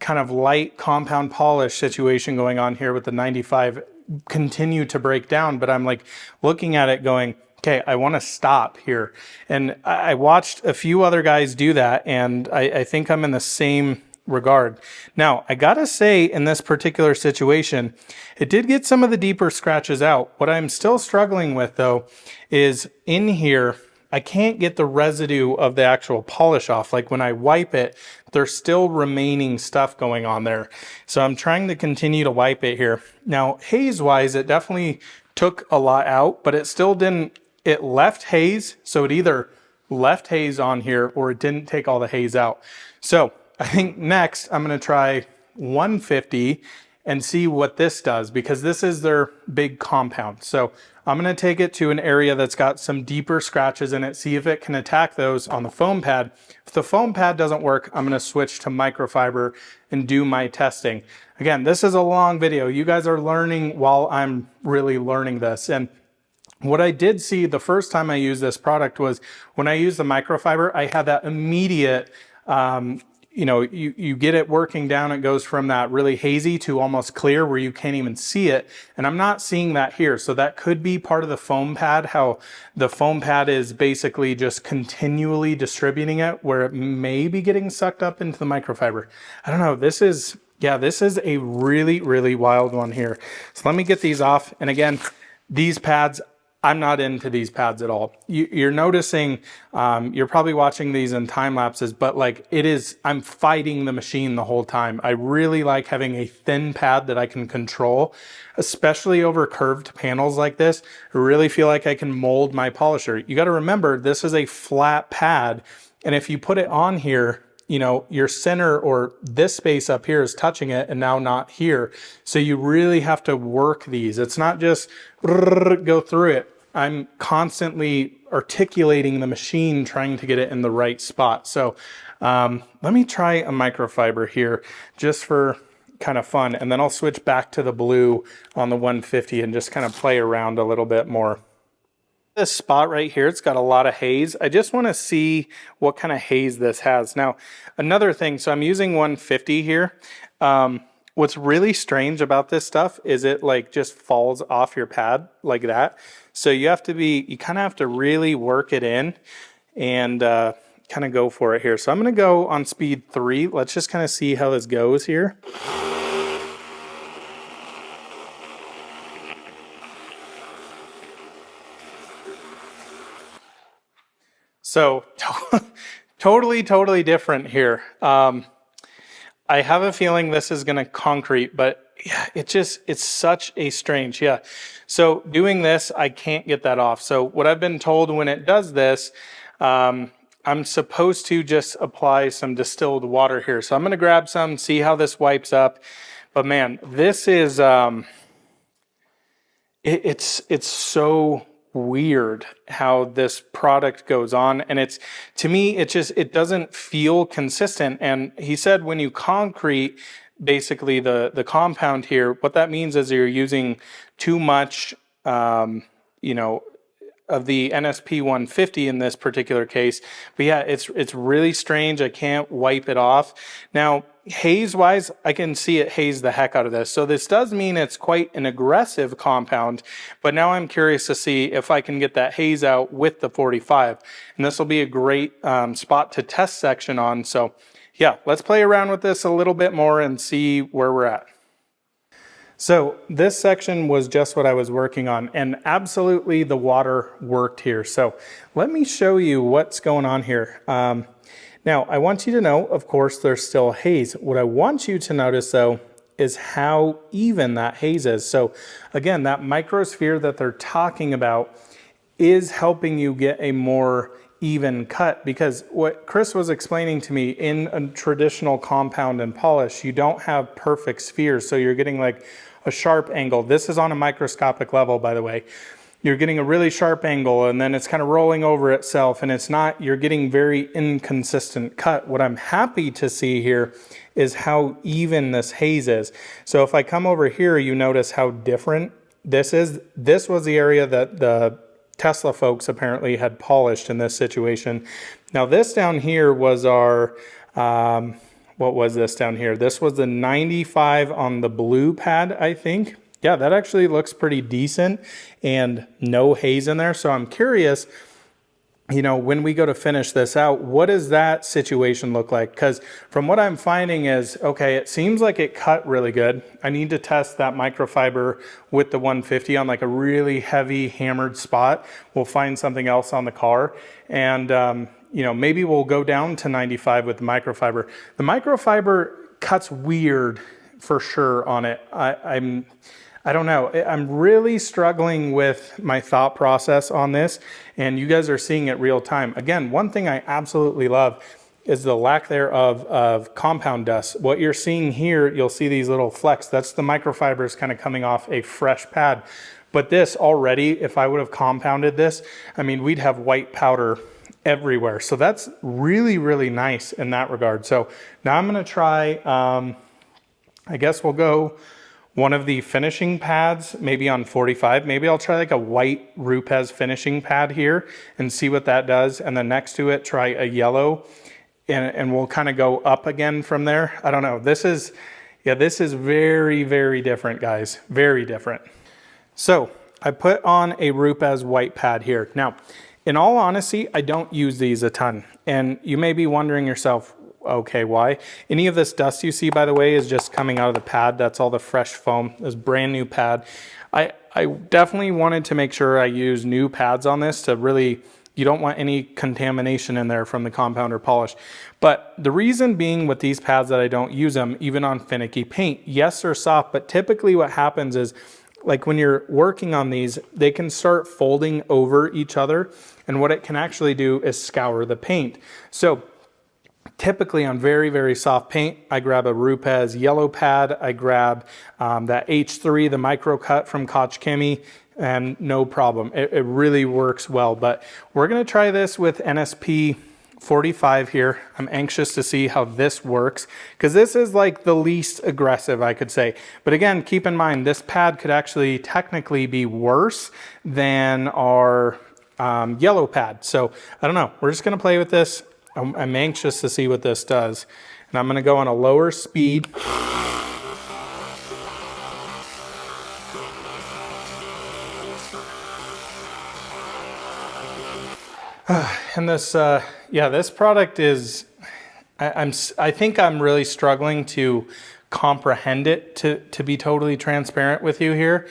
kind of light compound polish situation going on here with the 95 continue to break down. But I'm like looking at it going, okay, I want to stop here. And I watched a few other guys do that, and I think I'm in the same regard. Now, I gotta say, in this particular situation, it did get some of the deeper scratches out. What I'm still struggling with, though, is in here, I can't get the residue of the actual polish off. Like when I wipe it, there's still remaining stuff going on there. So I'm trying to continue to wipe it here. Now, haze-wise, it definitely took a lot out, but it still didn't, it left haze. So it either left haze on here or it didn't take all the haze out. So I think next I'm going to try 150 and see what this does, because this is their big compound. So I'm going to take it to an area that's got some deeper scratches in it, see if it can attack those on the foam pad. If the foam pad doesn't work, I'm going to switch to microfiber and do my testing. Again, this is a long video. You guys are learning while I'm really learning this. And what I did see the first time I used this product was when I used the microfiber, I had that immediate, you know, you get it working down, it goes from that really hazy to almost clear where you can't even see it. And I'm not seeing that here. So that could be part of the foam pad, how the foam pad is basically just continually distributing it, where it may be getting sucked up into the microfiber. I don't know. This is, yeah, this is a really, really wild one here. So let me get these off. And again, these pads, I'm not into these pads at all. You're noticing, you're probably watching these in time lapses, but like it is, I'm fighting the machine the whole time. I really like having a thin pad that I can control, especially over curved panels like this. I really feel like I can mold my polisher. You got to remember, this is a flat pad. And if you put it on here, you know, your center or this space up here is touching it and now not here. So you really have to work these. It's not just go through it. I'm constantly articulating the machine, trying to get it in the right spot. So let me try a microfiber here just for kind of fun. And then I'll switch back to the blue on the 150 and just kind of play around a little bit more. This spot right here, it's got a lot of haze. I just want to see what kind of haze this has. Now, another thing, so I'm using 150 here. What's really strange about this stuff is it like just falls off your pad like that. So you have to be, you kind of have to really work it in and kind of go for it here. So I'm going to go on speed 3. Let's just kind of see how this goes here. So totally different here. I have a feeling this is going to concrete, but yeah, it's such a strange, yeah. So doing this, I can't get that off. So what I've been told when it does this, I'm supposed to just apply some distilled water here. So I'm going to grab some, see how this wipes up. But man, this is, it's so weird how this product goes on, and it's, to me, it doesn't feel consistent. And he said when you concrete basically the compound here, what that means is you're using too much you know, of the NSP 150 in this particular case. But yeah, it's really strange. I can't wipe it off. Now, haze wise, I can see it haze the heck out of this. So this does mean it's quite an aggressive compound, but now I'm curious to see if I can get that haze out with the 45. And this will be a great spot to test section on. So yeah, let's play around with this a little bit more and see where we're at. So this section was just what I was working on, and absolutely the water worked here. So let me show you what's going on here. Now, I want you to know, of course, there's still haze. What I want you to notice, though, is how even that haze is. So again, that microsphere that they're talking about is helping you get a more even cut, because what Chris was explaining to me, in a traditional compound and polish, you don't have perfect spheres. So you're getting like a sharp angle. This is on a microscopic level, by the way. You're getting a really sharp angle, and then it's kind of rolling over itself, and it's not, you're getting very inconsistent cut. What I'm happy to see here is how even this haze is. So if I come over here, you notice how different this is. This was the area that the Tesla folks apparently had polished in this situation. Now this down here was our, what was this down here? This was the 95 on the blue pad, I think. yeah, that actually looks pretty decent and no haze in there. So I'm curious, you know, when we go to finish this out, what does that situation look like? Because from what I'm finding is, okay, it seems like it cut really good. I need to test that microfiber with the 150 on like a really heavy hammered spot. We'll find something else on the car, and you know, maybe we'll go down to 95 with the microfiber. The microfiber cuts weird for sure on it. I don't know. I'm really struggling with my thought process on this, and you guys are seeing it real time. Again, one thing I absolutely love is the lack thereof of compound dust. What you're seeing here, you'll see these little flecks. That's the microfibers kind of coming off a fresh pad. But this already, if I would have compounded this, I mean, we'd have white powder everywhere. So that's really, really nice in that regard. So now I'm going to try, I guess we'll go one of the finishing pads, maybe on 45. Maybe I'll try like a white Rupes finishing pad here and see what that does. And then next to it, try a yellow, and we'll kind of go up again from there. I don't know. This is very, very different, guys. Very different. So I put on a Rupes white pad here. Now, in all honesty, I don't use these a ton. And you may be wondering yourself, okay, why? Any of this dust you see, by the way, is just coming out of the pad. That's all the fresh foam, this brand new pad. I definitely wanted to make sure I use new pads on this to really, you don't want any contamination in there from the compound or polish. But the reason being with these pads that I don't use them, even on finicky paint, yes, they're soft, but typically what happens is, like when you're working on these, they can start folding over each other. And what it can actually do is scour the paint. So typically on very, very soft paint, I grab a Rupes yellow pad. I grab that H3, the micro cut from Koch Chemie, and no problem. It really works well. But we're going to try this with NSP95 here. I'm anxious to see how this works, because this is like the least aggressive, I could say. But again, keep in mind, this pad could actually technically be worse than our yellow pad. So I don't know. We're just going to play with this. I'm anxious to see what this does. And I'm going to go on a lower speed. And this, yeah, this product is, I think I'm really struggling to comprehend it, to be totally transparent with you here.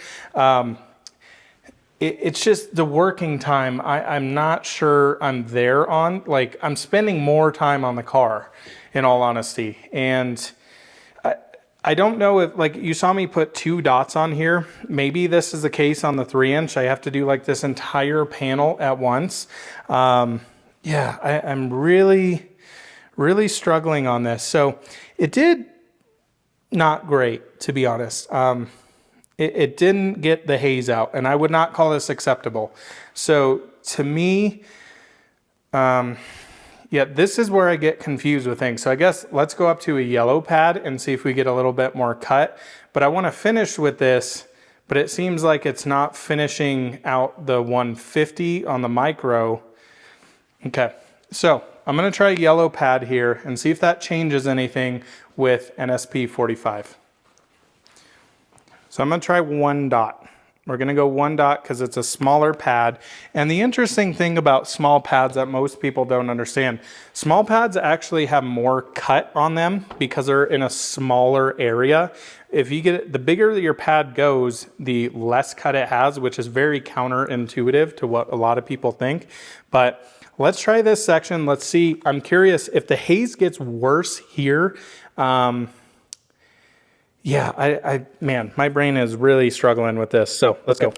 It's just the working time, I'm not sure I'm there on. Like, I'm spending more time on the car, in all honesty. And I don't know if, like, you saw me put 2 dots on here. Maybe this is the case on the 3-inch. I have to do like this entire panel at once. Yeah, I'm really, really struggling on this. So it did not great, to be honest. It didn't get the haze out, and I would not call this acceptable. So to me, yeah, this is where I get confused with things. So I guess let's go up to a yellow pad and see if we get a little bit more cut. But I want to finish with this, but it seems like it's not finishing out the 150 on the micro. Okay, so I'm going to try a yellow pad here and see if that changes anything with NSP45. So I'm going to try 1 dot. We're going to go 1 dot because it's a smaller pad. And the interesting thing about small pads that most people don't understand, small pads actually have more cut on them because they're in a smaller area. If you get it, the bigger that your pad goes, the less cut it has, which is very counterintuitive to what a lot of people think. But let's try this section. Let's see. I'm curious if the haze gets worse here. Yeah, man, my brain is really struggling with this. So let's go.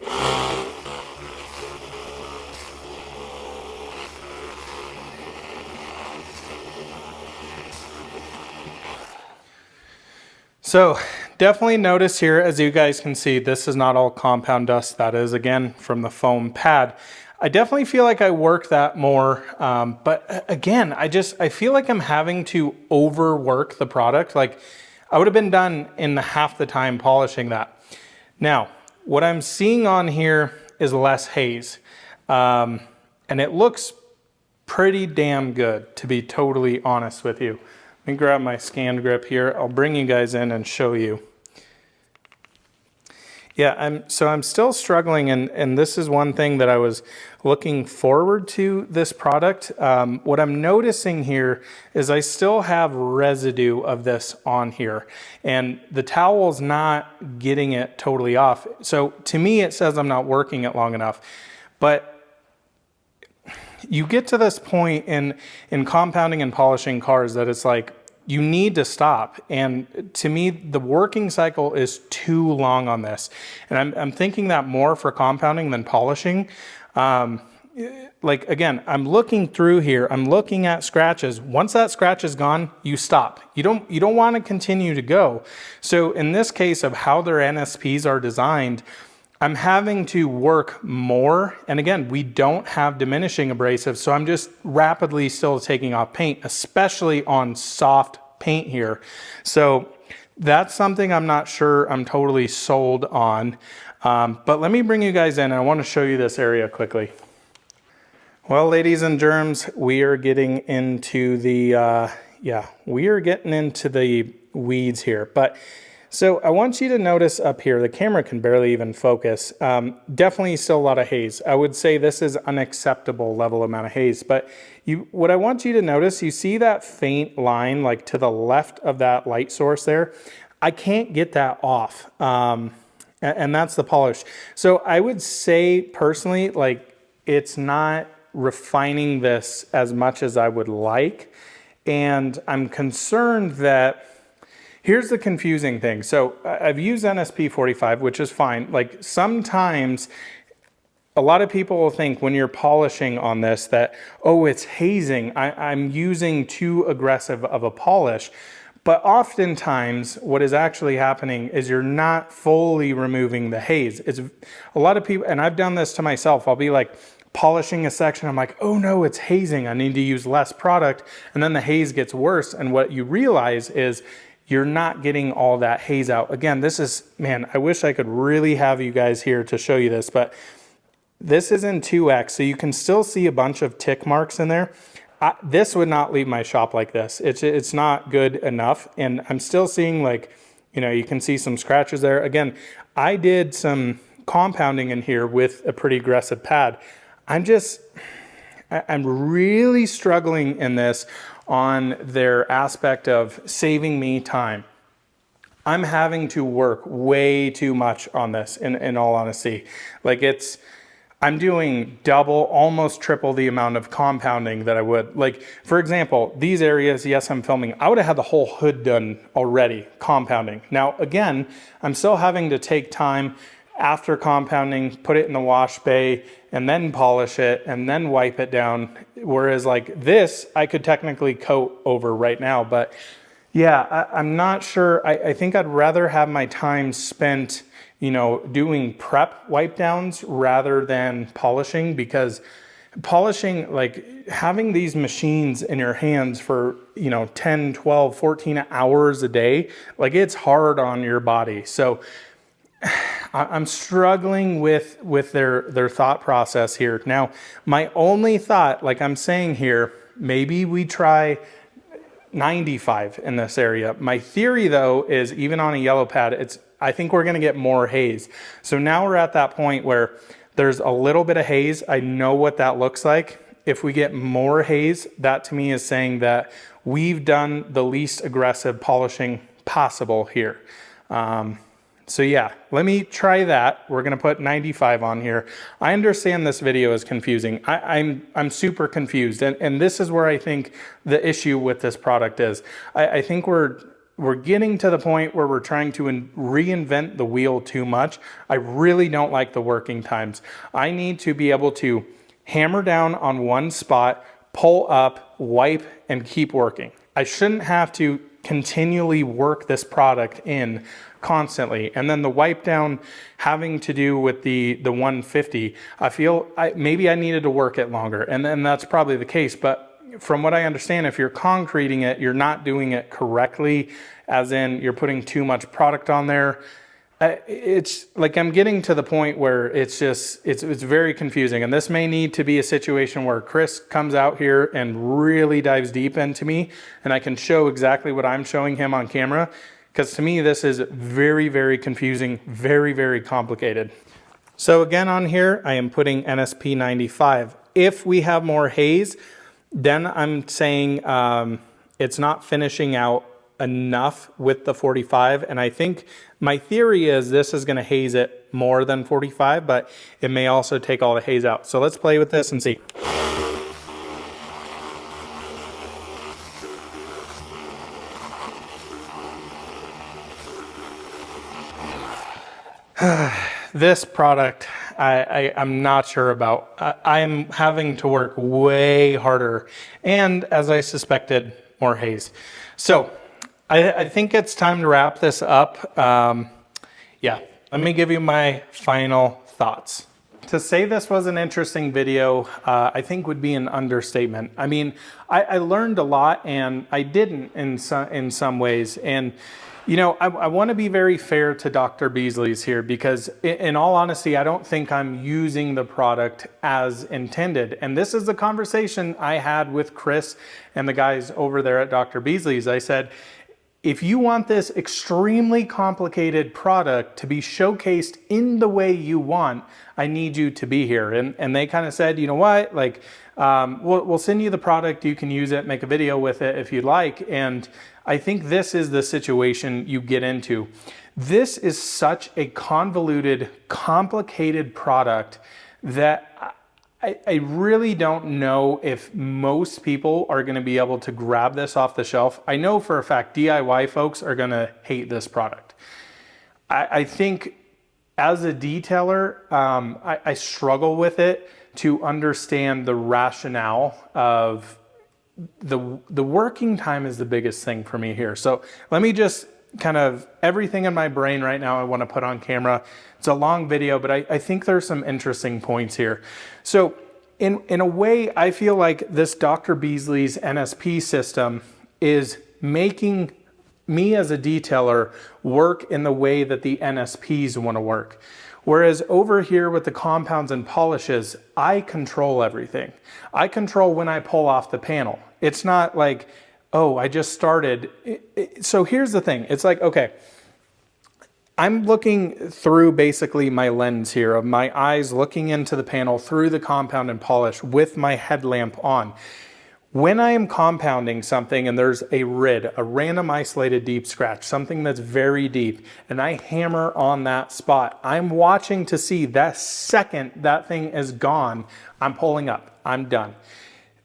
So definitely notice here, as you guys can see, this is not all compound dust. That is, again, from the foam pad. I definitely feel like I work that more, but again, I feel like I'm having to overwork the product. Like, I would have been done in half the time polishing that. Now, what I'm seeing on here is less haze, and it looks pretty damn good, to be totally honest with you. Let me grab my ScanGRIP here. I'll bring you guys in and show you. Yeah, I'm still struggling, and this is one thing that I was looking forward to this product. What I'm noticing here is I still have residue of this on here, and the towel's not getting it totally off. So to me, it says I'm not working it long enough. But you get to this point in compounding and polishing cars that it's like, you need to stop. And to me, the working cycle is too long on this. And I'm thinking that more for compounding than polishing. Like, again, I'm looking through here, I'm looking at scratches. Once that scratch is gone, you stop. You don't want to continue to go. So in this case of how their NSPs are designed, I'm having to work more. And again, we don't have diminishing abrasives, so I'm just rapidly still taking off paint, especially on soft paint here. So that's something I'm not sure I'm totally sold on. But let me bring you guys in, and I want to show you this area quickly. Well, ladies and germs, we are getting into the, we are getting into the weeds here. But so I want you to notice up here, the camera can barely even focus. Definitely still a lot of haze. I would say this is unacceptable level amount of haze. But what I want you to notice, you see that faint line like to the left of that light source there? I can't get that off. And that's the polish. So I would say personally, like, it's not refining this as much as I would like. And I'm concerned that, here's the confusing thing. So I've used NSP95, which is fine. Like, sometimes a lot of people will think when you're polishing on this that, oh, it's hazing. I'm using too aggressive of a polish. But oftentimes what is actually happening is you're not fully removing the haze. It's a lot of people, and I've done this to myself. I'll be like polishing a section. I'm like, oh no, it's hazing. I need to use less product. And then the haze gets worse. And what you realize is you're not getting all that haze out. Again, this is, man, I wish I could really have you guys here to show you this, but this is in 2X, so you can still see a bunch of tick marks in there. This would not leave my shop like this. It's not good enough. And I'm still seeing, like, you know, you can see some scratches there. Again, I did some compounding in here with a pretty aggressive pad. I'm really struggling in this on their aspect of saving me time. I'm having to work way too much on this, in all honesty. Like, I'm doing double, almost triple the amount of compounding that I would. Like, for example, these areas, yes, I'm filming, I would have had the whole hood done already, compounding. Now, again, I'm still having to take time after compounding, put it in the wash bay, and then polish it, and then wipe it down. Whereas like this, I could technically coat over right now. But yeah, I'm not sure. I think I'd rather have my time spent, you know, doing prep wipe downs rather than polishing, because polishing, like having these machines in your hands for, you know, 10, 12, 14 hours a day, like it's hard on your body. So I'm struggling with their thought process here. Now, my only thought, like I'm saying here, maybe we try 95 in this area. My theory though is even on a yellow pad, I think we're gonna get more haze. So now we're at that point where there's a little bit of haze. I know what that looks like. If we get more haze, that to me is saying that we've done the least aggressive polishing possible here. So yeah, let me try that. We're gonna put 95 on here. I understand this video is confusing. I'm super confused, and this is where I think the issue with this product is. I think we're getting to the point where we're trying to reinvent the wheel too much. I really don't like the working times. I need to be able to hammer down on one spot, pull up, wipe, and keep working. I shouldn't have to continually work this product in constantly. And then the wipe down having to do with the 150, I feel maybe I needed to work it longer, and then that's probably the case. But from what I understand, if you're concreting it, you're not doing it correctly, as in you're putting too much product on there. It's like I'm getting to the point where it's very confusing, and this may need to be a situation where Chris comes out here and really dives deep into me, and I can show exactly what I'm showing him on camera, because to me this is very, very confusing, very, very complicated. So again on here, I am putting NSP95. If we have more haze, then I'm saying it's not finishing out enough with the 45. And I think my theory is this is going to haze it more than 45, but it may also take all the haze out. So let's play with this and see. This product, I'm not sure about. I'm having to work way harder, and as I suspected, more haze. So I think it's time to wrap this up. Yeah, let me give you my final thoughts. To say this was an interesting video, I think would be an understatement. I mean, I learned a lot, and I didn't in some ways. And you know, I want to be very fair to Dr. Beasley's here, because in all honesty, I don't think I'm using the product as intended. And this is the conversation I had with Chris and the guys over there at Dr. Beasley's. I said, if you want this extremely complicated product to be showcased in the way you want, I need you to be here. And they kind of said, you know what, like, we'll send you the product, you can use it, make a video with it if you'd like. And I think this is the situation you get into. This is such a convoluted, complicated product that I really don't know if most people are going to be able to grab this off the shelf. I know for a fact DIY folks are going to hate this product. I think as a detailer, I struggle with it to understand the rationale of the working time is the biggest thing for me here. So let me just kind of everything in my brain right now I want to put on camera. It's a long video, but I think there's some interesting points here. So in a way, I feel like this Dr. Beasley's NSP system is making me as a detailer work in the way that the NSPs want to work. Whereas over here with the compounds and polishes, I control everything. I control when I pull off the panel. It's not like, oh, I just started. So here's the thing. It's like, okay, I'm looking through basically my lens here of my eyes looking into the panel through the compound and polish with my headlamp on. When I am compounding something and there's a RID, a random isolated deep scratch, something that's very deep, and I hammer on that spot, I'm watching to see that second that thing is gone, I'm pulling up, I'm done.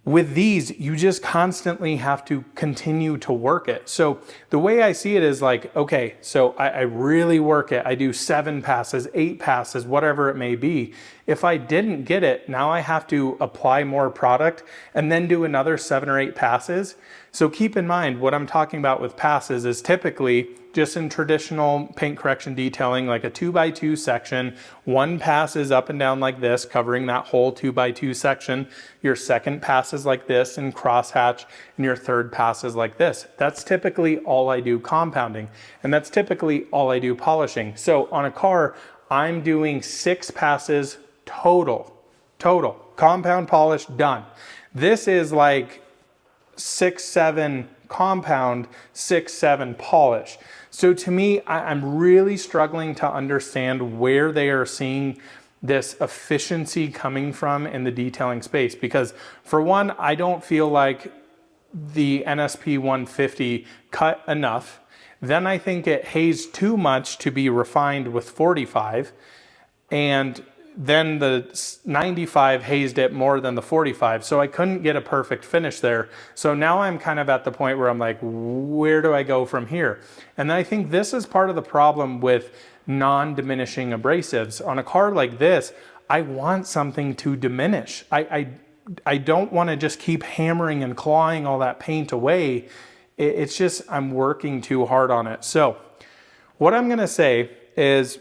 With these, you just constantly have to continue to work it. So the way I see it is like, okay, so I really work it. I do 7 passes, 8 passes, whatever it may be. If I didn't get it, now I have to apply more product and then do another 7 or 8 passes. So keep in mind what I'm talking about with passes is typically just in traditional paint correction detailing, like a 2x2 section, 1 pass is up and down like this, covering that whole 2x2 section. Your second pass is like this and crosshatch, and your third pass is like this. That's typically all I do compounding, and that's typically all I do polishing. So on a car, I'm doing 6 passes total, compound polish done. This is like 6, 7 compound, 6, 7 polish. So to me, I'm really struggling to understand where they are seeing this efficiency coming from in the detailing space. Because for one, I don't feel like the NSP 150 cut enough. Then I think it hazed too much to be refined with 45. And then the 95 hazed it more than the 45. So I couldn't get a perfect finish there. So now I'm kind of at the point where I'm like, where do I go from here? And I think this is part of the problem with non-diminishing abrasives. On a car like this, I want something to diminish. I don't want to just keep hammering and clawing all that paint away. It's just, I'm working too hard on it. So what I'm going to say is,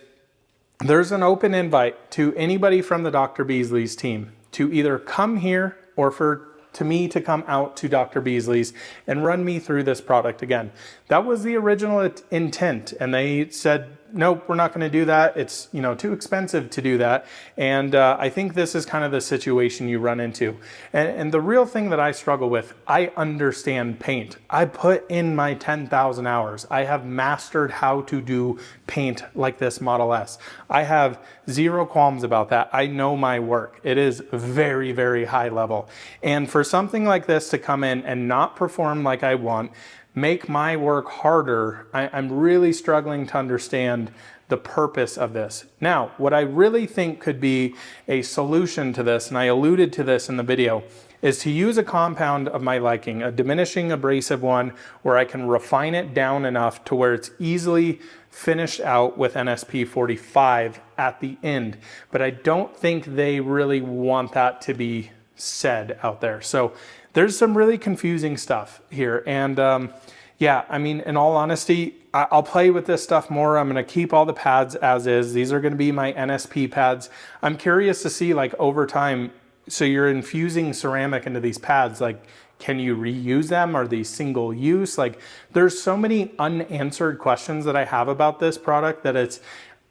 there's an open invite to anybody from the Dr. Beasley's team to either come here or to me to come out to Dr. Beasley's and run me through this product again. That was the original intent, and they said nope, we're not going to do that. It's, you know, too expensive to do that. And I think this is kind of the situation you run into. And the real thing that I struggle with, I understand paint. I put in my 10,000 hours. I have mastered how to do paint like this Model S. I have zero qualms about that. I know my work. It is very, very high level. And for something like this to come in and not perform like I want, make my work harder, I'm really struggling to understand the purpose of this. Now, what I really think could be a solution to this, and I alluded to this in the video, is to use a compound of my liking, a diminishing abrasive one, where I can refine it down enough to where it's easily finished out with NSP45 at the end. But I don't think they really want that to be said out there. So there's some really confusing stuff here. And yeah, I mean, in all honesty, I'll play with this stuff more. I'm going to keep all the pads as is. These are going to be my NSP pads. I'm curious to see, like, over time, so you're infusing ceramic into these pads, like, can you reuse them? Are these single use? Like, there's so many unanswered questions that I have about this product that it's,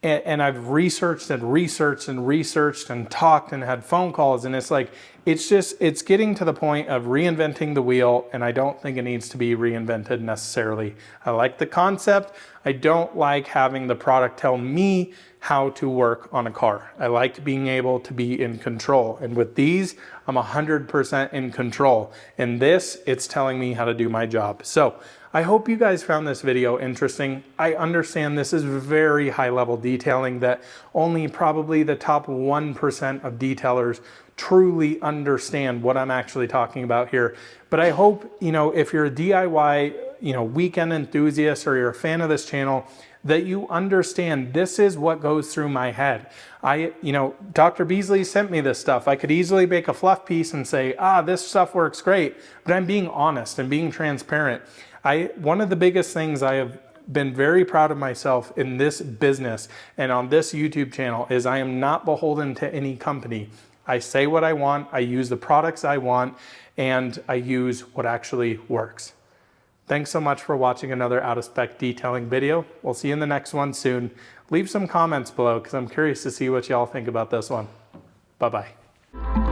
and I've researched and researched and researched and talked and had phone calls, and it's like, it's getting to the point of reinventing the wheel, and I don't think it needs to be reinvented necessarily. I like the concept. I don't like having the product tell me how to work on a car. I like being able to be in control. And with these, I'm 100% in control. And this, it's telling me how to do my job. So I hope you guys found this video interesting. I understand this is very high level detailing that only probably the top 1% of detailers truly understand what I'm actually talking about here. But I hope, you know, if you're a DIY, you know, weekend enthusiast, or you're a fan of this channel, that you understand this is what goes through my head. You know, Dr. Beasley sent me this stuff. I could easily make a fluff piece and say, this stuff works great, but I'm being honest and being transparent. One of the biggest things I have been very proud of myself in this business and on this YouTube channel is I am not beholden to any company. I say what I want, I use the products I want, and I use what actually works. Thanks so much for watching another out of spec detailing video. We'll see you in the next one soon. Leave some comments below because I'm curious to see what y'all think about this one. Bye-bye.